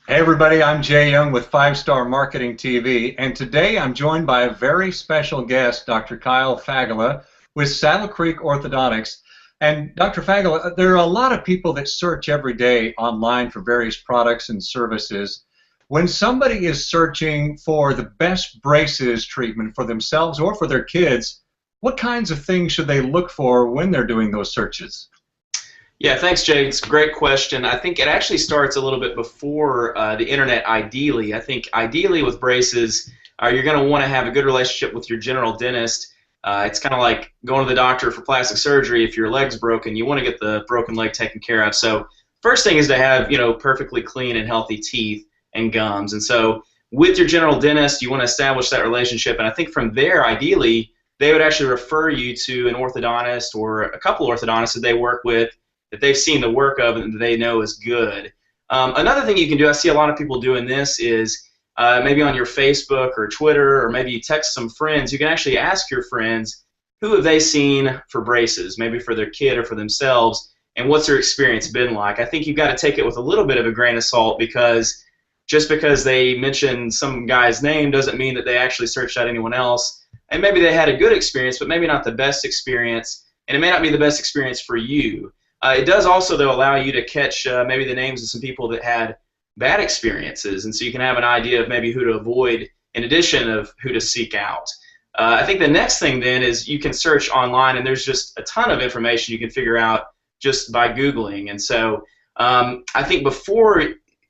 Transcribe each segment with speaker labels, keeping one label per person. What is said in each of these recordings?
Speaker 1: Hey everybody, I'm Jay Young with 5 Star Marketing TV, and today I'm joined by a very special guest, Dr. Kyle Fagala with Saddle Creek Orthodontics. And Dr. Fagala, there are a lot of people that search every day online for various products and services. When somebody is searching for the best braces treatment for themselves or for their kids, what kinds of things should they look for when they're doing those searches?
Speaker 2: Yeah, thanks, Jay. It's a great question. I think it actually starts a little bit before the internet, ideally. I think ideally with braces, you're going to want to have a good relationship with your general dentist. It's kind of like going to the doctor for plastic surgery. If your leg's broken, you want to get the broken leg taken care of. So first thing is to have, perfectly clean and healthy teeth and gums. And so with your general dentist, you want to establish that relationship. And I think from there, ideally, they would actually refer you to an orthodontist or a couple orthodontists that they work with, that they've seen the work of and that they know is good. Another thing you can do, I see a lot of people doing this, is maybe on your Facebook or Twitter, or maybe you text some friends. You can actually ask your friends, who have they seen for braces, maybe for their kid or for themselves, and what's their experience been like. I think you've got to take it with a little bit of a grain of salt, because just because they mention some guy's name doesn't mean that they actually searched out anyone else. And maybe they had a good experience, but maybe not the best experience, and it may not be the best experience for you. It does also, though, allow you to catch maybe the names of some people that had bad experiences, and so you can have an idea of maybe who to avoid in addition of who to seek out. I think the next thing then is you can search online, and there's just a ton of information you can figure out just by Googling. And so I think before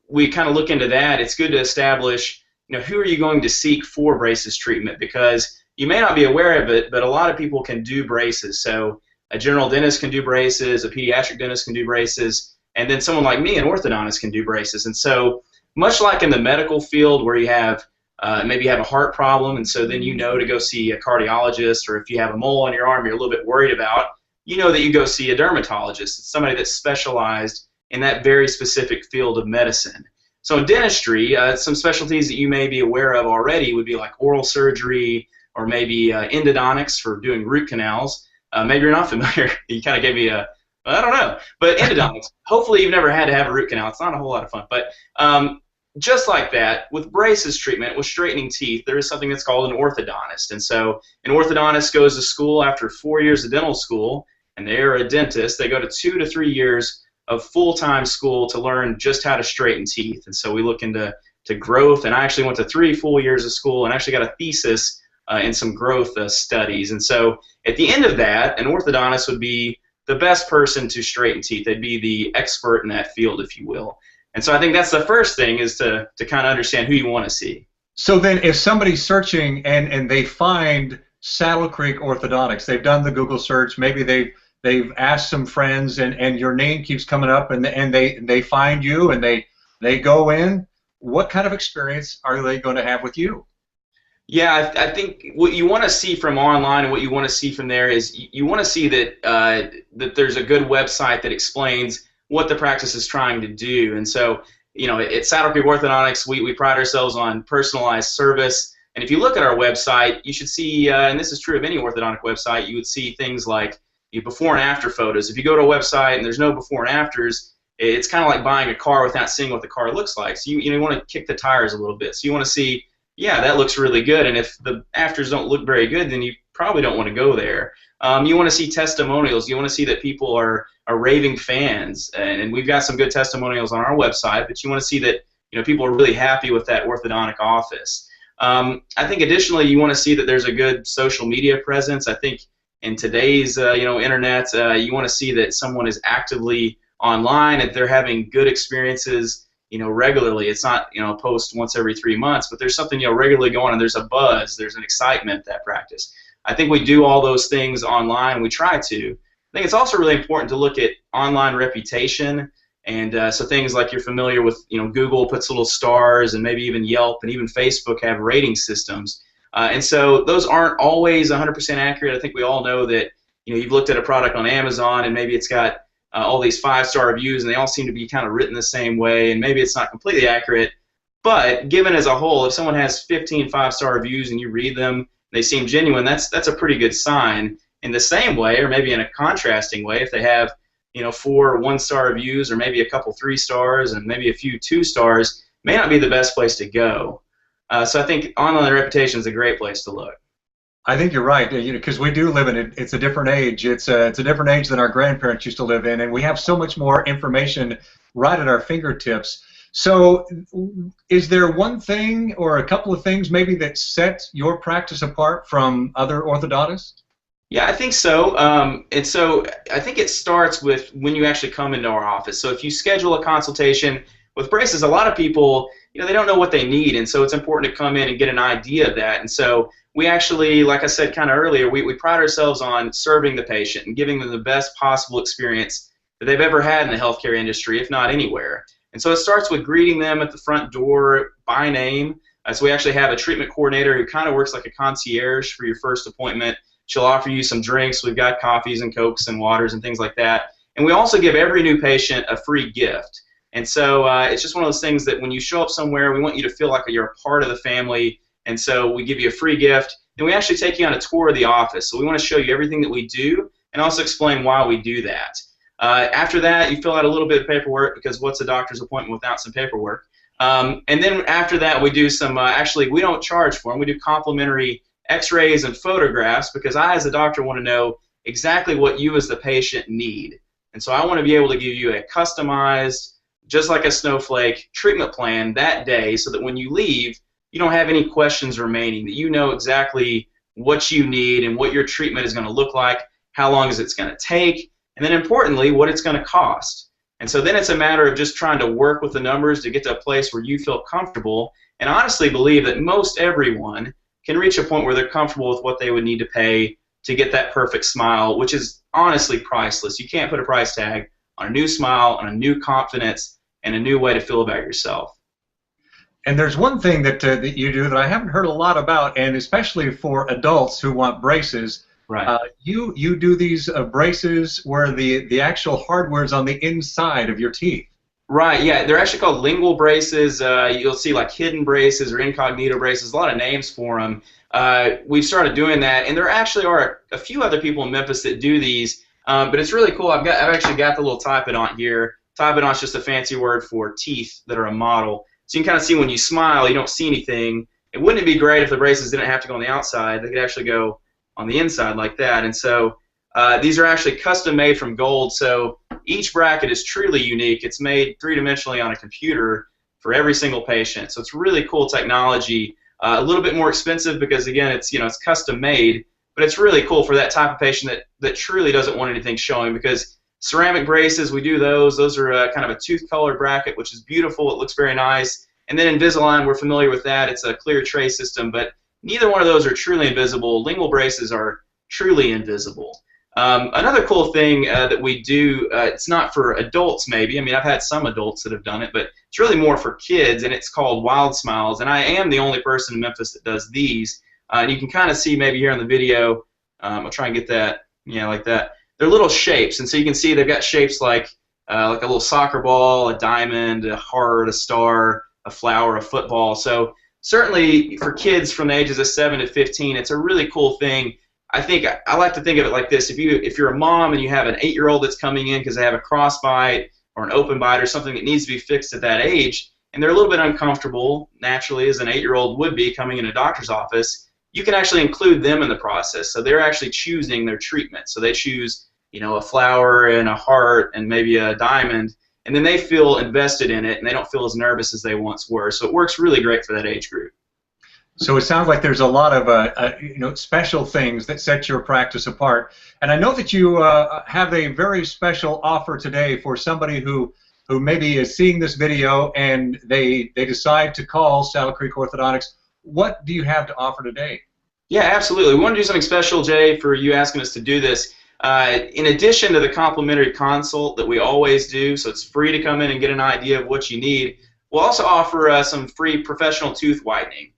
Speaker 2: we kind of look into that, it's good to establish, who are you going to seek for braces treatment, because you may not be aware of it, but a lot of people can do braces. So a general dentist can do braces, a pediatric dentist can do braces, and then someone like me, an orthodontist, can do braces. And so much like in the medical field where you have maybe you have a heart problem, and so then to go see a cardiologist, or if you have a mole on your arm you're a little bit worried about, that you go see a dermatologist. It's somebody that's specialized in that very specific field of medicine. So in dentistry, some specialties that you may be aware of already would be like oral surgery, or maybe endodontics for doing root canals. Maybe you're not familiar. You kind of gave me I don't know. But endodontics, hopefully you've never had to have a root canal. It's not a whole lot of fun. But just like that, with braces treatment, with straightening teeth, there is something that's called an orthodontist. And so an orthodontist goes to school after 4 years of dental school, and they're a dentist. They go to 2 to 3 years of full-time school to learn just how to straighten teeth. And so we look into growth, and I actually went to 3 full years of school and actually got a thesis in some growth studies. And so at the end of that, an orthodontist would be the best person to straighten teeth. They'd be the expert in that field, if you will. And so I think that's the first thing, is to kind of understand who you want to see.
Speaker 1: So then if somebody's searching and they find Saddle Creek Orthodontics, they've done the Google search, maybe they've asked some friends, and your name keeps coming up, and they find you, and they go in, what kind of experience are they going to have with you?
Speaker 2: Yeah, I think what you want to see from online, and what you want to see from there, is you want to see that that there's a good website that explains what the practice is trying to do. And so, at Saddle Creek Orthodontics, we pride ourselves on personalized service. And if you look at our website, you should see, and this is true of any orthodontic website, you would see things like before and after photos. If you go to a website and there's no before and afters, it's kind of like buying a car without seeing what the car looks like. So you want to kick the tires a little bit. So you want to see, yeah, that looks really good, and if the afters don't look very good, then you probably don't want to go there. You want to see testimonials. You want to see that people are raving fans, and we've got some good testimonials on our website, but you want to see that people are really happy with that orthodontic office. I think additionally you want to see that there's a good social media presence. I think in today's internet, you want to see that someone is actively online, and they're having good experiences regularly. It's not, post once every 3 months, but there's something, regularly going on, and there's a buzz, there's an excitement at that practice. I think we do all those things online. We try to. I think it's also really important to look at online reputation, and so things like you're familiar with, Google puts little stars, and maybe even Yelp and even Facebook have rating systems. And so those aren't always 100% accurate. I think we all know that, you've looked at a product on Amazon, and maybe it's got all these 5-star reviews, and they all seem to be kind of written the same way, and maybe it's not completely accurate. But given as a whole, if someone has 15 5-star reviews and you read them, they seem genuine, that's a pretty good sign. In the same way, or maybe in a contrasting way, if they have 4 1-star reviews, or maybe a couple 3 stars, and maybe a few 2 stars, may not be the best place to go. So I think online reputation is a great place to look.
Speaker 1: I think you're right, because we do live in it. It's a different age. It's a different age than our grandparents used to live in, and we have so much more information right at our fingertips. So, is there one thing or a couple of things maybe that set your practice apart from other orthodontists?
Speaker 2: Yeah, I think so. And so I think it starts with when you actually come into our office. So if you schedule a consultation with braces, a lot of people, they don't know what they need, and so it's important to come in and get an idea of that. And so we actually, like I said kind of earlier, we pride ourselves on serving the patient and giving them the best possible experience that they've ever had in the healthcare industry, if not anywhere. And so it starts with greeting them at the front door by name. So we actually have a treatment coordinator who kind of works like a concierge for your first appointment. She'll offer you some drinks. We've got coffees and Cokes and waters and things like that. And we also give every new patient a free gift. And so it's just one of those things that when you show up somewhere, we want you to feel like you're a part of the family. And so we give you a free gift. And we actually take you on a tour of the office. So we want to show you everything that we do and also explain why we do that. After that, you fill out a little bit of paperwork, because what's a doctor's appointment without some paperwork? And then after that, we do some, actually, we don't charge for them. We do complimentary x-rays and photographs, because I, as a doctor, want to know exactly what you as the patient need. And so I want to be able to give you a customized, just like a snowflake, treatment plan that day, so that when you leave, you don't have any questions remaining, that you know exactly what you need and what your treatment is going to look like, how long is it going to take, and then importantly, what it's going to cost. And so then it's a matter of just trying to work with the numbers to get to a place where you feel comfortable, and honestly believe that most everyone can reach a point where they're comfortable with what they would need to pay to get that perfect smile, which is honestly priceless. You can't put a price tag on a new smile, on a new confidence, and a new way to feel about yourself.
Speaker 1: And there's one thing that you do that I haven't heard a lot about, and especially for adults who want braces.
Speaker 2: Right.
Speaker 1: You do these braces where the actual hardware is on the inside of your teeth.
Speaker 2: Right, yeah, they're actually called lingual braces. You'll see like hidden braces or incognito braces, a lot of names for them. We've started doing that, and there actually are a few other people in Memphis that do these, but it's really cool. I've actually got the little Typodont here. Typodont is just a fancy word for teeth that are a model. So you can kind of see when you smile, you don't see anything. Wouldn't it be great if the braces didn't have to go on the outside? They could actually go on the inside like that. And so these are actually custom made from gold, so each bracket is truly unique. It's made three-dimensionally on a computer for every single patient. So it's really cool technology. A little bit more expensive because, again, it's custom made, but it's really cool for that type of patient that truly doesn't want anything showing, because ceramic braces, we do those. Those are kind of a tooth color bracket, which is beautiful. It looks very nice. And then Invisalign, we're familiar with that. It's a clear tray system, but neither one of those are truly invisible. Lingual braces are truly invisible. Another cool thing that we do, it's not for adults maybe. I mean, I've had some adults that have done it, but it's really more for kids, and it's called Wild Smiles. And I am the only person in Memphis that does these. And you can kind of see maybe here in the video, I'll try and get that, yeah, like that. They're little shapes, and so you can see they've got shapes like a little soccer ball, a diamond, a heart, a star, a flower, a football. So certainly for kids from the ages of 7 to 15, it's a really cool thing. I like to think of it like this: if you're a mom and you have an 8-year-old that's coming in because they have a crossbite or an open bite or something that needs to be fixed at that age, and they're a little bit uncomfortable, naturally, as an 8-year-old would be coming in a doctor's office, you can actually include them in the process. So they're actually choosing their treatment. So they choose, a flower and a heart and maybe a diamond, and then they feel invested in it, and they don't feel as nervous as they once were. So it works really great for that age group.
Speaker 1: So it sounds like there's a lot of special things that set your practice apart. And I know that you have a very special offer today for somebody who maybe is seeing this video and they decide to call Saddle Creek Orthodontics. What do you have to offer today?
Speaker 2: Yeah, absolutely. We want to do something special, Jay, for you asking us to do this. In addition to the complimentary consult that we always do, so it's free to come in and get an idea of what you need, we'll also offer some free professional tooth whitening.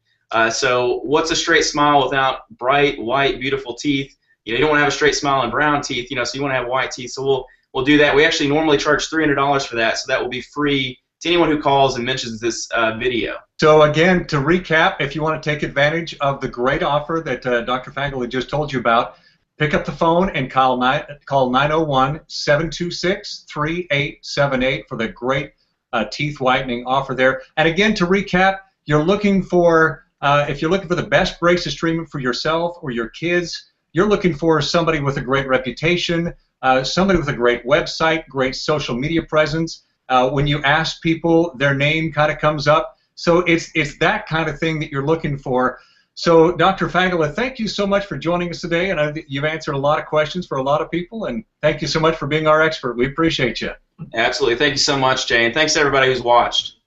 Speaker 2: So what's a straight smile without bright, white, beautiful teeth? You don't want to have a straight smile and brown teeth, so you want to have white teeth. So we'll do that. We actually normally charge $300 for that, so that will be free to anyone who calls and mentions this video.
Speaker 1: So again, to recap, if you want to take advantage of the great offer that Dr. Fagala just told you about, pick up the phone and call 901-726-3878 for the great teeth whitening offer there. And again, to recap, you're looking for, if you're looking for the best braces treatment for yourself or your kids, you're looking for somebody with a great reputation, somebody with a great website, great social media presence. When you ask people, their name kind of comes up. So it's that kind of thing that you're looking for. So, Dr. Fagala, thank you so much for joining us today, and I know that you've answered a lot of questions for a lot of people, and thank you so much for being our expert. We appreciate you.
Speaker 2: Absolutely. Thank you so much, Jay, and thanks to everybody who's watched.